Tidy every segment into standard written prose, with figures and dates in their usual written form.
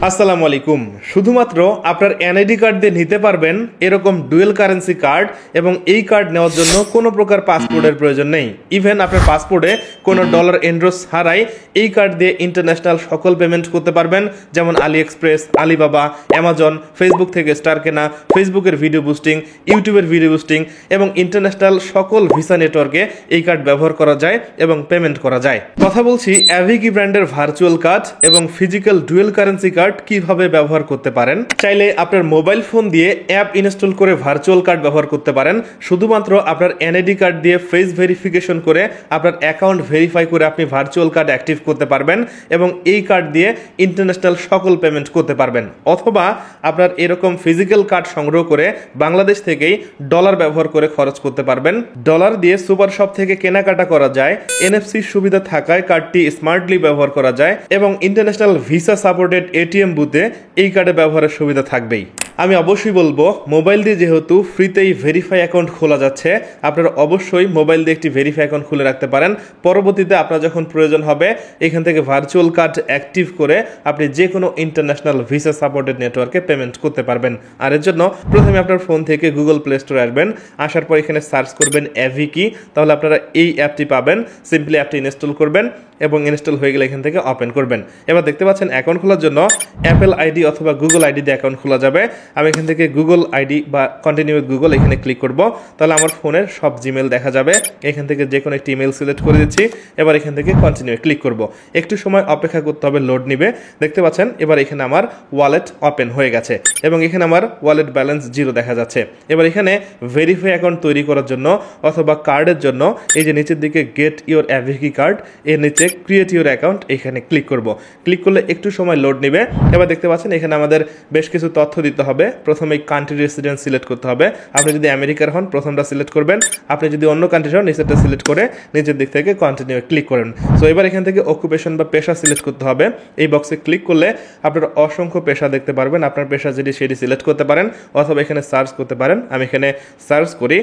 আসসালামু আলাইকুম। শুধুমাত্র আপনার এনআইডি কার্ড দিয়ে নিতে পারবেন এরকম ডুয়েল কারেন্সি কার্ড, এবং এই কার্ড নেওয়ার জন্য কোনো প্রকার পাসপোর্টের প্রয়োজন নেই। ইভেন আপনার পাসপোর্টে কোনো ডলার এন্ড্রোস ছাড়াই এই কার্ড দিয়ে ইন্টারন্যাশনাল সকল পেমেন্ট করতে পারবেন, যেমন আলি এক্সপ্রেস, আলিবাবা, অ্যামাজন, ফেসবুক থেকে স্টার কেনা, ফেসবুকের ভিডিও বুস্টিং, ইউটিউবের ভিডিও বুস্টিং এবং ইন্টারন্যাশনাল সকল ভিসা নেটওয়ার্কে এই কার্ড ব্যবহার করা যায় এবং পেমেন্ট করা যায়। কথা বলছি অ্যাভিকি ব্র্যান্ডের ভার্চুয়াল কার্ড এবং ফিজিক্যাল ডুয়েল কারেন্সি কার্ড কিভাবে ব্যবহার করতে পারেন। চাইলে আপনার মোবাইল ফোন দিয়ে অ্যাপ ইনস্টল করে ভার্চুয়াল কার্ড ব্যবহার করতে পারেন। শুধুমাত্র আপনার এনআইডি কার্ড দিয়ে ফেস ভেরিফিকেশন করে আপনার অ্যাকাউন্ট ভেরিফাই করে আপনি ভার্চুয়াল কার্ড অ্যাক্টিভ করতে পারবেন এবং এই কার্ড দিয়ে ইন্টারন্যাশনাল সকল পেমেন্ট করতে পারবেন। অথবা আপনার এরকম ফিজিক্যাল কার্ড সংগ্রহ করে বাংলাদেশ থেকেই ডলার ব্যবহার করে খরচ করতে পারবেন। ডলার দিয়ে সুপার শপ থেকে কেনাকাটা করা যায়, এনএফসি সুবিধা থাকায় কার্ডটি স্মার্টলি ব্যবহার করা যায় এবং ইন্টারন্যাশনাল ভিসা সাপোর্টেড এটিএম বুথে এই কার্ডের ব্যবহারের সুবিধা থাকবেই। আমি অবশ্যই বলবো, মোবাইল দিয়ে যেহেতু ফ্রিতেই ভেরিফাই অ্যাকাউন্ট খোলা যাচ্ছে, আপনারা অবশ্যই মোবাইল দিয়ে একটি ভেরিফাই অ্যাকাউন্ট খুলে রাখতে পারেন। পরবর্তীতে আপনার যখন প্রয়োজন হবে এখান থেকে ভার্চুয়াল কার্ড অ্যাক্টিভ করে আপনি যে কোনো ইন্টারন্যাশনাল ভিসা সাপোর্টেড নেটওয়ার্কে পেমেন্ট করতে পারবেন। আর এর জন্য প্রথমে আপনার ফোন থেকে গুগল প্লে স্টোরে আসবেন, আসার পর এখানে সার্চ করবেন অ্যাভিকি, তাহলে আপনারা এই অ্যাপটি পাবেন। সিম্পলি অ্যাপটি ইনস্টল করবেন এবং ইনস্টল হয়ে গেলে এখান থেকে ওপেন করবেন। এবার দেখতে পাচ্ছেন অ্যাকাউন্ট খোলার জন্য অ্যাপেল আইডি অথবা গুগল আইডি দিয়ে অ্যাকাউন্ট খোলা যাবে। আমি এখান থেকে গুগল আইডি বা কন্টিনিউ উইথ গুগল এখানে ক্লিক করব, তাহলে আমার ফোনের সব জিমেল দেখা যাবে। এখান থেকে যে কোনো একটি ইমেল সিলেক্ট করে দিচ্ছি। এবার এখান থেকে কন্টিনিউ ক্লিক করব। একটু সময় অপেক্ষা করতে হবে, লোড নিবে। দেখতে পাচ্ছেন এবার এখানে আমার ওয়ালেট ওপেন হয়ে গেছে এবং এখানে আমার ওয়ালেট ব্যালেন্স 0 দেখা যাচ্ছে। এবার এখানে ভেরিফাই অ্যাকাউন্ট তৈরি করার জন্য অথবা কার্ডের জন্য এই যে নিচের দিকে গেট ইউর অ্যাভিকি কার্ড, এর নিচে ক্রিয়েট ইউর অ্যাকাউন্ট এখানে ক্লিক করব। ক্লিক করলে একটু সময় লোড নেবে। এবার দেখতে পাচ্ছেন এখানে আমাদের বেশ কিছু তথ্য দিতে হবে। প্রথমে কান্ট্রি রেসিডেন্স সিলেক্ট করতে হবে। আপনি যদি আমেরিকার হন প্রথমটা সিলেক্ট করবেন, আপনি যদি অন্য কান্ট্রির হন নিচেরটা সিলেক্ট করে নিচের দিক থেকে কন্টিনিউ ক্লিক করেন। সো এবার এখান থেকে অকুপেশন বা পেশা সিলেক্ট করতে হবে। এই বক্সে ক্লিক করলে আপনারা অসংখ্য পেশা দেখতে পারবেন। আপনার পেশা যেটি সেটি সিলেক্ট করতে পারেন অথবা এখানে সার্চ করতে পারেন। আমি এখানে সার্চ করে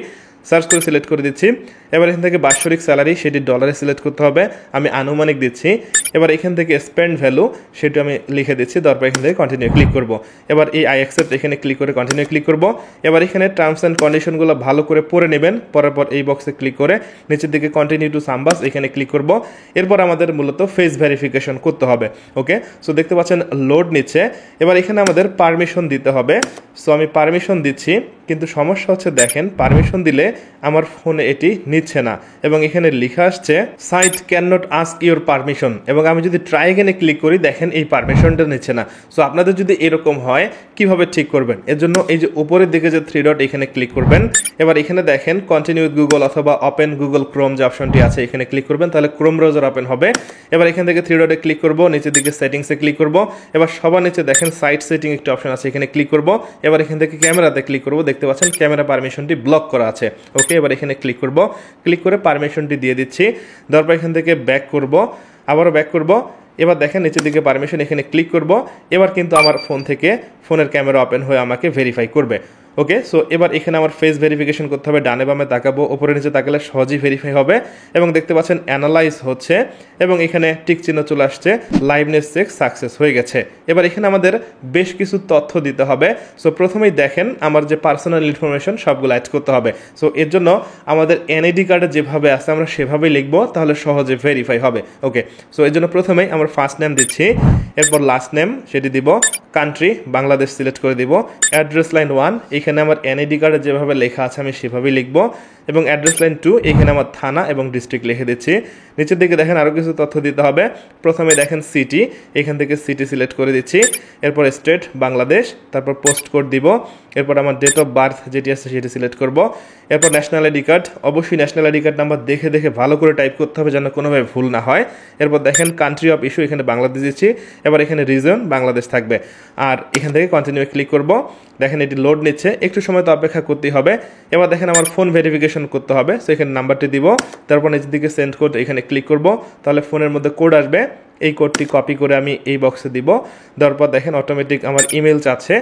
সিলেক্ট করে দিচ্ছি। এবার এখান থেকে বাৎসরিক স্যালারি সেটি ডলারে সিলেক্ট করতে হবে, আমি আনুমানিক দিচ্ছি। এবার এখান থেকে স্পেন্ড ভ্যালু সেটি আমি লিখে দিচ্ছি, তারপর এখান থেকে কন্টিনিউ ক্লিক করব। এবার এই আই অ্যাকসেপ্ট এখানে ক্লিক করে কন্টিনিউ ক্লিক করব। এবার এখানে টার্মস অ্যান্ড কন্ডিশনগুলো ভালো করে পড়ে নেবেন। পড়ার পর এই বক্সে ক্লিক করে নিচের দিকে কন্টিনিউ টু সামবাস এখানে ক্লিক করব। এরপর আমাদের মূলত ফেস ভেরিফিকেশন করতে হবে। ওকে, সো দেখতে পাচ্ছেন লোড নিচ্ছে। এবার এখানে আমাদের পারমিশন দিতে হবে। সো আমি পারমিশন দিচ্ছি, কিন্তু সমস্যা হচ্ছে দেখেন পারমিশন দিলে আমার ফোনে এটি নিচ্ছে না এবং এখানে লেখা আসছে site can not ask your permission, এবং আমি যদি ট্রাই এখানে ক্লিক করি দেখেন এই পারমিশনটা নিচ্ছে না। সো আপনাদের যদি এরকম হয় কিভাবে ঠিক করবেন, এর জন্য এই যে উপরের দিকে যে 3 ডট এখানে ক্লিক করবেন। এবার এখানে দেখেন কন্টিনিউ উইথ গুগল অথবা ওপেন গুগল ক্রোম যে অপশনটি আছে এখানে ক্লিক করবেন, তাহলে ক্রোম ব্রাউজার ওপেন হবে। এবার এখান থেকে 3 ডটে ক্লিক করব, নিচের দিকে সেটিংসে ক্লিক করব। এবার সবার নিচে দেখেন সাইট সেটিং একটি অপশন আছে, এখানে ক্লিক করব। এবার এখান থেকে ক্যামেরাতে ক্লিক করব, দেখতে পাচ্ছেন ক্যামেরা পারমিশনটি ব্লক করা আছে। ওকে, এবার এখানে ক্লিক করব, ক্লিক করে পারমিশনটি দিয়ে দিচ্ছি। তারপর এখান থেকে ব্যাক করব, আবারও ব্যাক করব। এবার দেখেন নিচের দিকে পারমিশন এখানে ক্লিক করব। এবার কিন্তু আমার ফোন থেকে ফোনের ক্যামেরা ওপেন হয়ে আমাকে ভেরিফাই করবে। ওকে, সো এবার এখানে আমার ফেস ভেরিফিকেশন করতে হবে। ডানে বামে তাকাবো, ওপরে নিচে তাকালে সহজেই ভেরিফাই হবে এবং দেখতে পাচ্ছেন অ্যানালাইজ হচ্ছে এবং এখানে টিক চিহ্ন চলে আসছে, লাইভনেস চেক সাকসেস হয়ে গেছে। এবার এখানে আমাদের বেশ কিছু তথ্য দিতে হবে। সো প্রথমেই দেখেন আমার যে পার্সোনাল ইনফরমেশন সবগুলো অ্যাড করতে হবে। সো এর জন্য আমাদের এনআইডি কার্ডে যেভাবে আছে আমরা সেভাবেই লিখবো, তাহলে সহজে ভেরিফাই হবে। ওকে, সো এর জন্য প্রথমেই আমার ফার্স্ট নেম দিচ্ছি, এরপর লাস্ট নেম সেটি দিব, কান্ট্রি বাংলাদেশ সিলেক্ট করে দিব, অ্যাড্রেস লাইন 1 এখানে আমার এনআইডি কার্ডে যেভাবে লেখা আছে আমি সেভাবেই লিখবো এবং অ্যাড্রেস লাইন 2 এখানে আমার থানা এবং ডিস্ট্রিক্ট লিখে দিচ্ছি। নিচের দিকে দেখেন আরও কিছু তথ্য দিতে হবে। প্রথমে দেখেন সিটি, এখান থেকে সিটি সিলেক্ট করে দিচ্ছি। এরপর স্টেট বাংলাদেশ, তারপর পোস্ট কোড দিব। এরপর আমার ডেট অফ বার্থ যেটি আছে সেটি সিলেক্ট করব। এরপর ন্যাশনাল আইডি কার্ড, অবশ্যই ন্যাশনাল আইডি কার্ড নাম্বার দেখে ভালো করে টাইপ করতে হবে যেন কোনোভাবে ভুল না হয়। এরপর দেখেন কান্ট্রি অফ ইস্যু এখানে বাংলাদেশ দিচ্ছি। এবার এখানে রিজন বাংলাদেশ থাকবে আর এখান থেকে কন্টিনিউ ক্লিক করব। দেখেন এটি লোড নিচ্ছে, একটু সময় তো অপেক্ষা করতেই হবে। এবার দেখেন আমার ফোন ভেরিফিকেশন করতে হবে, সো এখানে নাম্বারটি দিব, তারপর নিচের দিকে সেন্ড কোড এখানে ক্লিক করব, তাহলে ফোনের মধ্যে কোড আসবে। এই কোডটি কপি করে আমি এই বক্সে দিব। দেওয়ার পর দেখেন অটোমেটিক আমার ইমেল চাচ্ছে।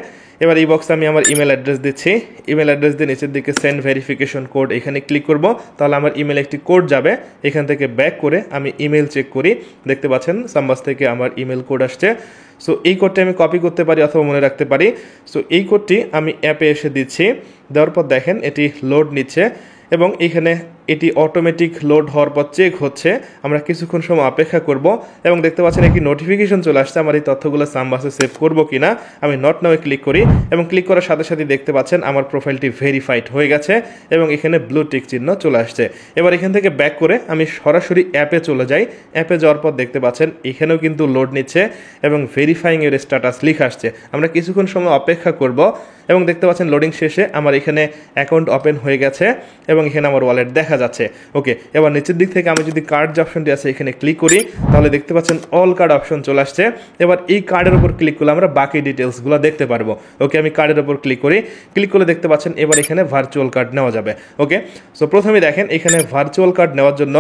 এবার এই বক্সে আমি আমার ইমেল অ্যাড্রেস দিচ্ছি। ইমেল অ্যাড্রেস দিয়ে নিচের দিকে সেন্ড ভেরিফিকেশন কোড এখানে ক্লিক করব। তাহলে আমার ইমেল একটি কোড যাবে। এখান থেকে ব্যাক করে আমি ইমেল চেক করি, দেখতে পাচ্ছেন সামবাস থেকে আমার ইমেল কোড আসছে। সো এই কোডটি আমি কপি করতে পারি অথবা মনে রাখতে পারি। সো এই কোডটি আমি অ্যাপে এসে দিচ্ছি। দেওয়ার পর দেখেন এটি লোড নিচ্ছে এবং এখানে এটি অটোমেটিক লোড হওয়ার পর চেক হচ্ছে। আমরা কিছুক্ষণ সময় অপেক্ষা করব এবং দেখতে পাচ্ছেন একটি নোটিফিকেশন চলে আসছে আমার এই তথ্যগুলো সামবাসে সেভ করব কিনা। আমি নট নাও ক্লিক করি এবং ক্লিক করার সাথে সাথে দেখতে পাচ্ছেন আমার প্রোফাইলটি ভেরিফাইড হয়ে গেছে এবং এখানে ব্লু টিক চিহ্ন চলে আসছে। এবার এখান থেকে ব্যাক করে আমি সরাসরি অ্যাপে চলে যাই। অ্যাপে যাওয়ার পর দেখতে পাচ্ছেন এখানেও কিন্তু লোড নিচ্ছে এবং ভেরিফাইং এর স্ট্যাটাস লিখে আসছে। আমরা কিছুক্ষণ সময় অপেক্ষা করব এবং দেখতে পাচ্ছেন লোডিং শেষে আমার এখানে অ্যাকাউন্ট ওপেন হয়ে গেছে এবং এখানে আমার ওয়ালেট দেখা যাচ্ছে। ওকে, এবার নিচের দিক থেকে আমি যদি কার্ড যে অপশনটি আছে এখানে ক্লিক করি তাহলে দেখতে পাচ্ছেন অল কার্ড অপশন চলে আসছে। এবার এই কার্ডের উপর ক্লিক করলে আমরা বাকি ডিটেলসগুলো দেখতে পারবো। ওকে, আমি কার্ডের উপর ক্লিক করি, ক্লিক করলে দেখতে পাচ্ছেন এবার এখানে ভার্চুয়াল কার্ড নেওয়া যাবে। ওকে, সো প্রথমে দেখেন এখানে ভার্চুয়াল কার্ড নেওয়ার জন্য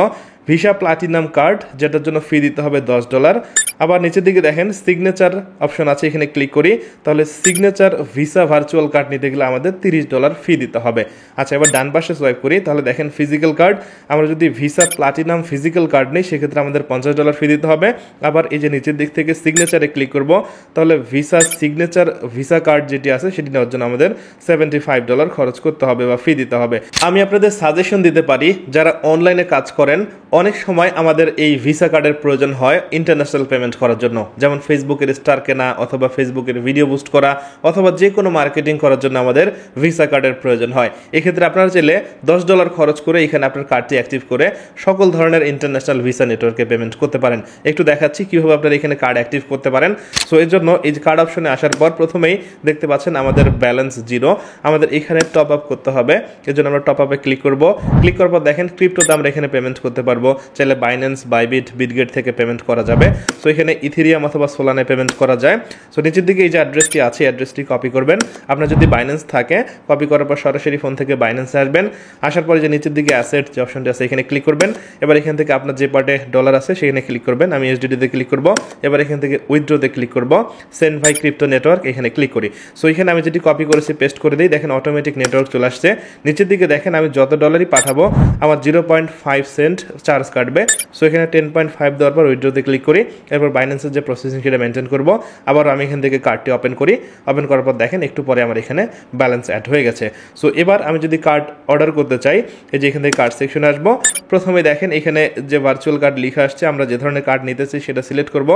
ভিসা প্লাটিনাম কার্ড, যেটার জন্য ফি দিতে হবে $10। আবার নিচের দিকে দেখেন সিগনেচার অপশন আছে, এখানে ক্লিক করি তাহলে সিগনেচার ভিসা ভার্চুয়াল কার্ড নিতে গেলে আমাদের $30 ফি দিতে হবে। আচ্ছা, এবার ডান পাশে সোয়াইপ করি তাহলে দেখেন ফিজিক্যাল কার্ড, আমরা যদি ভিসা প্লাটিনাম ফিজিক্যাল কার্ড নিই সেক্ষেত্রে আমাদের $50 ফি দিতে হবে। আবার এই যে নিচের দিক থেকে সিগনেচারে ক্লিক করব তাহলে ভিসা সিগনেচার ভিসা কার্ড যেটি আছে সেটি নেওয়ার জন্য আমাদের $75 খরচ করতে হবে বা ফি দিতে হবে। আমি আপনাদের সাজেশন দিতে পারি, যারা অনলাইনে কাজ করেন অনেক সময় আমাদের এই ভিসা কার্ডের প্রয়োজন হয় ইন্টারন্যাশনাল পেমেন্ট করার জন্য, যেমন ফেসবুকের স্টার কেনা অথবা ফেসবুকের ভিডিও বুস্ট করা অথবা যে কোনো মার্কেটিং করার জন্য আমাদের ভিসা কার্ডের প্রয়োজন হয়। এক্ষেত্রে আপনারা চাইলে $10 খরচ করে এখানে আপনার কার্ডটি অ্যাক্টিভ করে সকল ধরনের ইন্টারন্যাশনাল ভিসা নেটওয়ার্কে পেমেন্ট করতে পারেন। একটু দেখাচ্ছি কীভাবে আপনারা এখানে কার্ড অ্যাক্টিভ করতে পারেন। সো এর জন্য এই যে কার্ড অপশনে আসার পর প্রথমেই দেখতে পাচ্ছেন আমাদের ব্যালেন্স 0, আমাদের এখানে টপ আপ করতে হবে। এর জন্য আমরা টপ আপে ক্লিক করব। ক্লিক করার পর দেখেন ক্রিপ্টোতে আমরা এখানে পেমেন্ট করতে পারবো, চাইলে বাইন্যান্স, বাইবিট, বিটগেট থেকে পেমেন্ট করা যাবে। সো এখানে ইথেরিয়াম অথবা সোলানে পেমেন্ট করা যায়। সো নিচের দিকে এই যে অ্যাড্রেসটি আছে অ্যাড্রেসটি কপি করবেন। আপনার যদি বাইন্যান্স থাকে কপি করার পর সরাসরি ফোন থেকে বাইন্যান্সে আসবেন। আসার পরে যে নিচের দিকে অ্যাসেট যে অপশনটি আছে এখানে ক্লিক করবেন। এবার এখান থেকে আপনার যে পার্টে ডলার আছে সেখানে ক্লিক করবেন। আমি এসডিডিতে ক্লিক করব। এবার এখান থেকে উইথড্রোতে ক্লিক করব। সেন্ড বাই ক্রিপ্টো নেটওয়ার্ক এখানে ক্লিক করি। সো এখানে আমি যেটি কপি করেছি পেস্ট করে দিই, দেখেন অটোমেটিক নেটওয়ার্ক চলে আসছে। নিচের দিকে দেখেন আমি যত ডলারই পাঠাবো আমার 0.5 সেন্ট চার্জ কাটবে। সো এখানে 10.5 দেওয়ার পর উইথড্রোতে ক্লিক করি। এরপর বাইন্যান্সের যে প্রসেসিং সেটা মেনটেন করব। আবার আমি এখান থেকে কার্ডটি ওপেন করি। ওপেন করার পর দেখেন একটু পরে আমার এখানে ব্যালেন্স অ্যাড হয়ে গেছে। সো এবার আমি যদি কার্ড অর্ডার করতে চাই এই যে এখান থেকে কার্ড সেকশনে আসবো। প্রথমে দেখেন এখানে যে ভার্চুয়াল কার্ড লেখা আসছে, আমরা যে ধরনের কার্ড নিতেছি সেটা সিলেক্ট করব।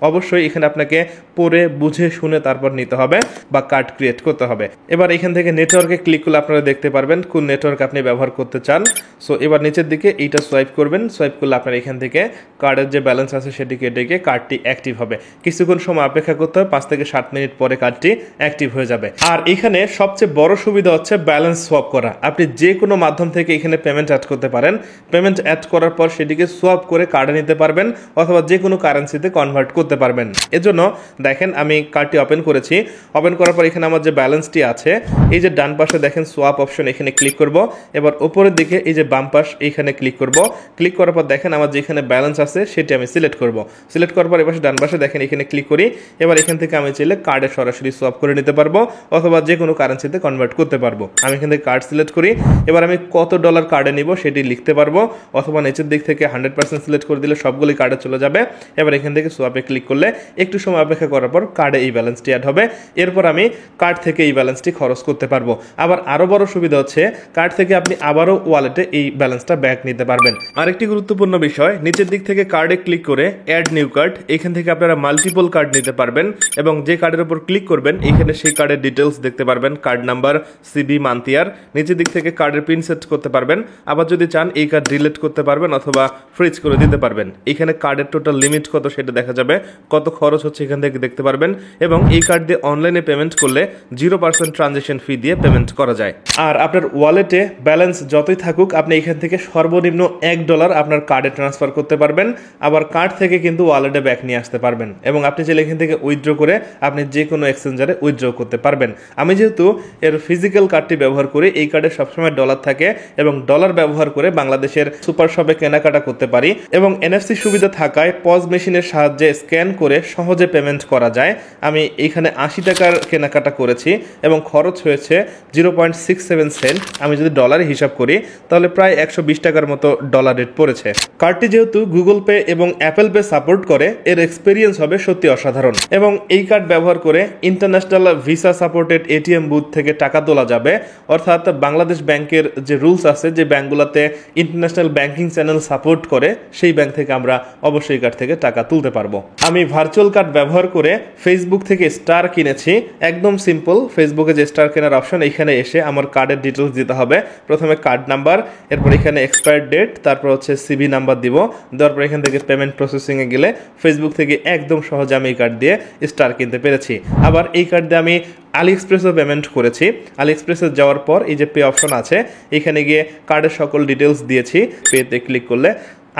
অবশ্যই এখানে আপনাকে পড়ে বুঝে শুনে তারপর নিতে হবে বা কার্ড ক্রিয়েট করতে হবে। এবার এখান থেকে নেটওয়ার্কে ক্লিক করলে আপনারা দেখতে পারবেন কোন নেটওয়ার্ক আপনি ব্যবহার করতে চান। সো এবার নিচের দিকে এইটা সোয়াইপ করবেন। সোয়াইপ করলে আপনার এখান থেকে কার্ডের যে ব্যালেন্স আছে সেটিকে ডেকে কার্ডটি অ্যাক্টিভ হবে। কিছুক্ষণ সময় অপেক্ষা করতে হবে, 5 থেকে 7 মিনিট পরে কার্ডটি অ্যাক্টিভ হয়ে যাবে। আর এখানে সবচেয়ে বড় সুবিধা হচ্ছে ব্যালেন্স সোয়াপ করা। আপনি যে কোনো মাধ্যম থেকে এখানে পেমেন্ট অ্যাড করতে পারেন। পেমেন্ট অ্যাড করার পর সেটিকে সোয়াপ করে কার্ডে নিতে পারবেন অথবা যে কোনো কারেন্সিতে কনভার্ট করতে পারবেন। এজন্য দেখেন আমি কার্ডটি ওপেন করেছি। ওপেন করার পর এখানে আমার যে ব্যালেন্সটি আছে এই যে ডান পাশে দেখেন সোয়াপ অপশন এখানে ক্লিক করব। এবার উপরের দিকে এই যে বাম পাশ এইখানে ক্লিক করব। ক্লিক করার পর দেখেন আমার যেখানে ব্যালেন্স আছে সেটি আমি সিলেক্ট করব। সিলেক্ট করার পর এবার ডান পাশে দেখেন এখানে ক্লিক করি। এবার এখান থেকে আমি চাইলে কার্ডে সরাসরি সোয়াপ করে নিতে পারবো অথবা যে কোনো কারেন্সিতে কনভার্ট করতে পারবো। আমি এখান থেকে কার্ড সিলেক্ট করি। এবার আমি কত ডলার কার্ডে নিব সেটি লিখতে পারবো অথবা নিচের দিক থেকে 100% সিলেক্ট করে দিলে সবগুলি কার্ডে চলে যাবে। এবার এখান থেকে সোয়াপে ক্লিক করলে একটু সময় অপেক্ষা করার পর কার্ডে এই ব্যালেন্সটি অ্যাড হবে। এরপর আমি কার্ড থেকে এই ব্যালেন্সটি খরচ করতে পারবো। আবার আরো বড় সুবিধা হচ্ছে কার্ড থেকে আপনি আবারও ওয়ালেটে এই ব্যালেন্সটা ব্যাক নিতে পারবেন। আরেকটি গুরুত্বপূর্ণ বিষয়, নিচের দিক থেকে কার্ডে ক্লিক করে অ্যাড নিউ কার্ড, এখান থেকে আপনারা মাল্টিপল কার্ড নিতে পারবেন এবং যে কার্ডের উপর ক্লিক করবেন এখানে সেই কার্ডের ডিটেলস দেখতে পারবেন, card number, CVV, month year. নিচের দিক থেকে কার্ডের পিন সেট করতে পারবেন। আবার যদি চান এই কার্ড ডিলিট করতে পারবেন অথবা ফ্রিজ করে দিতে পারবেন। এখানে কার্ডের টোটাল লিমিট কত সেটা দেখা যাবে, কত খরচ হচ্ছে এখান থেকে দেখতে পারবেন এবং এই কার্ড দিয়ে অনলাইনে পেমেন্ট করলে 0% ট্রানজেকশন ফি দিয়ে পেমেন্ট করা যায়। আর আপনার ওয়ালেটে ব্যালেন্স যতই থাকুক আপনি এখান থেকে সর্বনিম্ন $1 আপনার কার্ডে ট্রান্সফার করতে পারবেন, আবার কার্ড থেকে কিন্তু ওয়ালেটে ব্যাক নিয়ে আসতে পারবেন এবং আপনি চাইলে এখান থেকে উইথড্র করে আপনি যে কোনো এক্সচেঞ্জারে উইথড্র করতে পারবেন। আমি যেহেতু এর ফিজিক্যাল কার্ডটি ব্যবহার করি, এই কার্ডে সবসময় ডলার থাকে এবং ডলার ব্যবহার করে বাংলাদেশের সুপার শপে কেনাকাটা করতে পারি এবং NFC সুবিধা থাকায় পজ মেশিনের সাহায্যে স্ক্যান করে সহজে পেমেন্ট করা যায়। আমি এইখানে 80 টাকার কেনাকাটা করেছি এবং খরচ হয়েছে 0.67 সেন্ট। আমি যদি ডলারে হিসাব করি তাহলে প্রায় 120 টাকার মতো ডলার রেট পড়েছে। কার্ডটি যেহেতু গুগল পে এবং অ্যাপেল পে সাপোর্ট করে, এর এক্সপিরিয়েন্স হবে সত্যি অসাধারণ এবং এই কার্ড ব্যবহার করে international visa supported ATM booth থেকে টাকা তোলা যাবে। অর্থাৎ বাংলাদেশ ব্যাংকের যে রুলস আছে, যে ব্যাংকগুলোতে ইন্টারন্যাশনাল ব্যাংকিং চ্যানেল সাপোর্ট করে, সেই ব্যাংক থেকে আমরা অবশ্যই কার্ড থেকে টাকা তুলতে পারবো। আমি ভার্চুয়াল কার্ড ব্যবহার করে ফেসবুক থেকে স্টার কিনেছি। একদম সিম্পল, ফেসবুকে যে স্টার কেনার অপশন, এখানে এসে আমার কার্ডের ডিটেলস দিতে হবে। প্রথমে কার্ড নাম্বার, এরপর এখানে এক্সপায়ার ডেট, তারপর হচ্ছে CV নাম্বার দিব। দেওয়ার পর এখান থেকে পেমেন্ট প্রসেসিংয়ে গেলে ফেসবুক থেকে একদম সহজে আমি এই কার্ড দিয়ে স্টার কিনতে পেরেছি। আবার এই কার্ড দিয়ে আমি আলিএক্সপ্রেসও পেমেন্ট করেছি। আলিএক্সপ্রেসে যাওয়ার পর এই যে পে অপশন আছে, এখানে গিয়ে কার্ডের সকল ডিটেলস দিয়েছি। পেতে ক্লিক করলে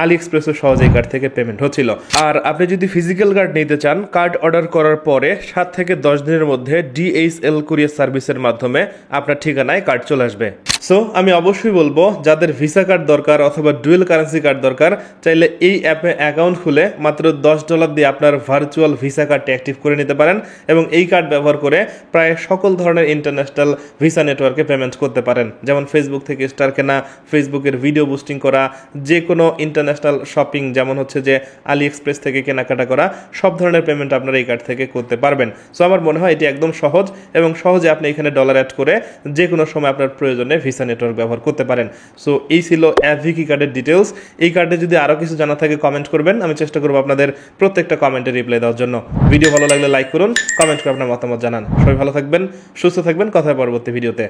আলিএক্সপ্রেসও সহজেই কার্ড থেকে পেমেন্ট হচ্ছিল। আর আপনি যদি ফিজিক্যাল কার্ড নিতে চান, কার্ড অর্ডার করার পরে 7 থেকে 10 দিনের মধ্যে DHL কুরিয়ার সার্ভিসের মাধ্যমে আপনার ঠিকানায় কার্ড চলে আসবে। সো আমি অবশ্যই বলবো, যাদের ভিসা কার্ড দরকার অথবা ডুয়েল কারেন্সি কার্ড দরকার, চাইলে এই অ্যাপে অ্যাকাউন্ট খুলে মাত্র $10 দিয়ে আপনার ভার্চুয়াল ভিসা কার্ডটি অ্যাক্টিভ করে নিতে পারেন এবং এই কার্ড ব্যবহার করে প্রায় সকল ধরনের ইন্টারন্যাশনাল ভিসা নেটওয়ার্কে পেমেন্ট করতে পারেন। যেমন ফেসবুক থেকে স্টার কেনা, ফেসবুকের ভিডিও বুস্টিং করা, যে কোনো ইন্টারন্যাশনাল শপিং, যেমন হচ্ছে যে আলিএক্সপ্রেস থেকে কেনাকাটা করা, সব ধরনের পেমেন্ট আপনারা এই কার্ড থেকে করতে পারবেন। সো আমার মনে হয় এটি একদম সহজ এবং সহজে আপনি এখানে ডলার অ্যাড করে যে কোনো সময় আপনার প্রয়োজনে ভিসা নেটওয়ার্ক ব্যবহার করতে পারেন। সো এই ছিল অ্যাভিকি কার্ডের ডিটেলস। এই কার্ডে যদি আরও কিছু জানা থাকে কমেন্ট করবেন, আমি চেষ্টা করবো আপনাদের প্রত্যেকটা কমেন্টে রিপ্লাই দেওয়ার জন্য। ভিডিও ভালো লাগলে লাইক করুন, কমেন্ট করে আপনার মতামত জানান। সবাই ভালো থাকবেন, সুস্থ থাকবেন, কথা পরবর্তী ভিডিওতে।